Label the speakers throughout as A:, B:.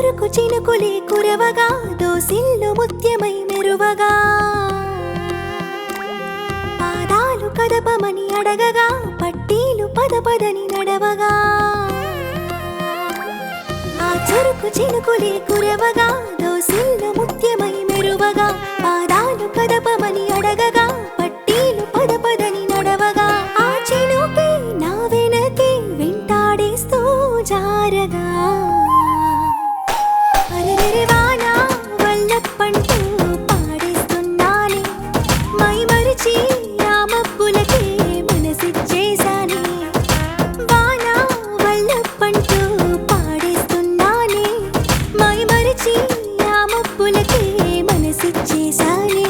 A: చురుకు చినుకులే కురవగా దోసిల్లు ముత్యమై మెరువగా పాదాలు కదపమని అడగగా పట్టీలు పదపదని నడవగా ఆ చురుకు చినుకులే కురవగా దోసిల్లు ముత్యమై మెరువగా పాదాలు కదపమని అడగగా పట్టీలు పదపదని నడవగా ఆ చినుకే నా వెనకే వెంటాడేస్తూ జారగా అరెరెవానా వల్లప్పంటూ పాడేస్తున్నానే మై మరిచి ఆ మబ్బులకే మనసిచ్చేశానే వానా వల్లప్పంటూ పాడేస్తున్నానే మై మరిచి ఆ మబ్బులకే మనసిచ్చేశానే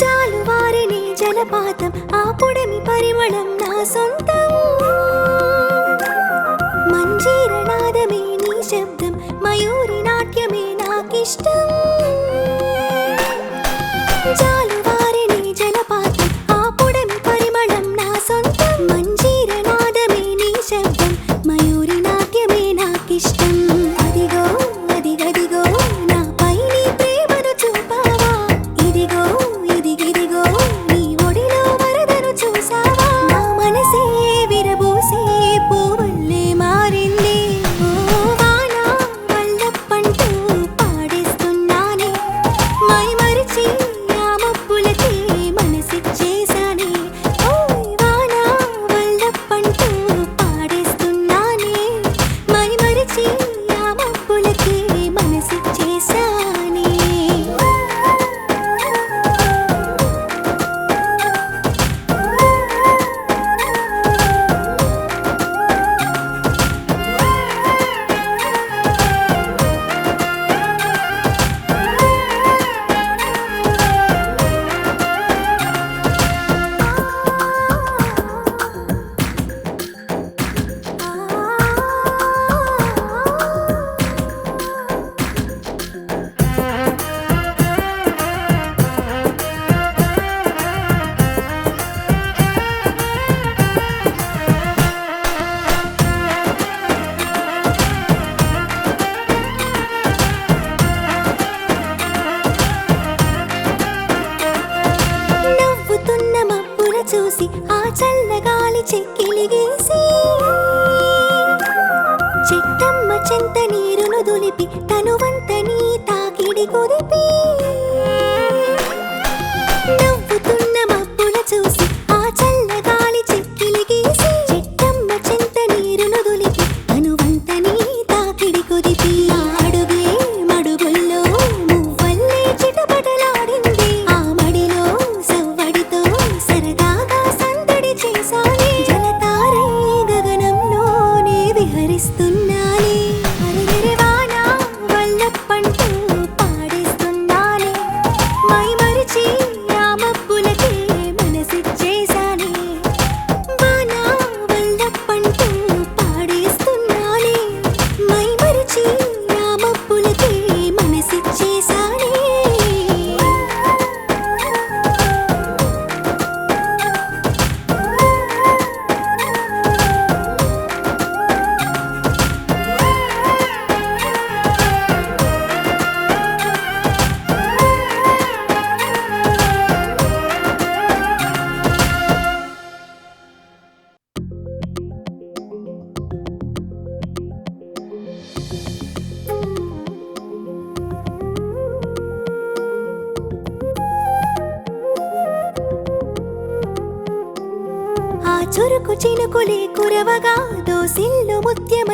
A: జాలువారిని జలపాతం ఆ పొడమి పరిమళం నా సొంతం మంజీరనాదమే నీ శబ్దం మయూరి నాట్యమే నాకిష్టం జాలువారిని జలపాతం ఆ పొడమి పరిమళం నా సొంతం మంజీరనాదమే నీ శబ్దం మయూరి నాట్యమే నాకిష్టం అదిగో అదిగదిగో నాపై నీ ప్రేమను చూపావా ఇదిగో ఇదిగిదిగో నీ ఒడిలో వరదను చూసావా నా మనసే విరబూసే పూవల్లే మారింది ఓ వానా వల్లప్పంటూ పాడేస్తున్నానే మై మరిచి ఆ మబ్బులకే మనసిచ్చేశానే ఓయ్ వానా వల్లప్పంటూ పాడేస్తున్నానే మై మరిచి ఆ మబ్బులకే మనసిచ్చేశానే నవ్వుతున్న మబ్బుల చూసి ఆ చల్లగాలి చెక్కిలిగేసి చెట్టమ్మ చెంత నీరును దులిపి తనువంత నీ తాకిడి కుదిపి నవ్వుతున్న మబ్బుల చూసి ఆ చల్లగాలి చెక్కిలిగేసి చెట్టమ్మ చెంత నీరును దులిపి తనువంత నీ తాకిడి కుదిపి అడుగే మడుగుల్లో మువ్వల్లే చిటపటలాడింది ఆ మడిలో సవ్వడితో సరదాగా సందడి చేశానే జలతారై గగనంలోనే విహరిస్తున్నానే అరెరెవానా వల్లప్పంటూ పాడేస్తున్నానే మై మరిచి ఆ మబ్బులకే మనసిచ్చేశానే వానా వల్లప్పంటూ పాడేస్తున్నానే మై మరిచి ఆ మబ్బులకే మనసిచ్చేశానే ఆ చురుకు చినుకులే కురవగా దోసిల్లు ముత్యం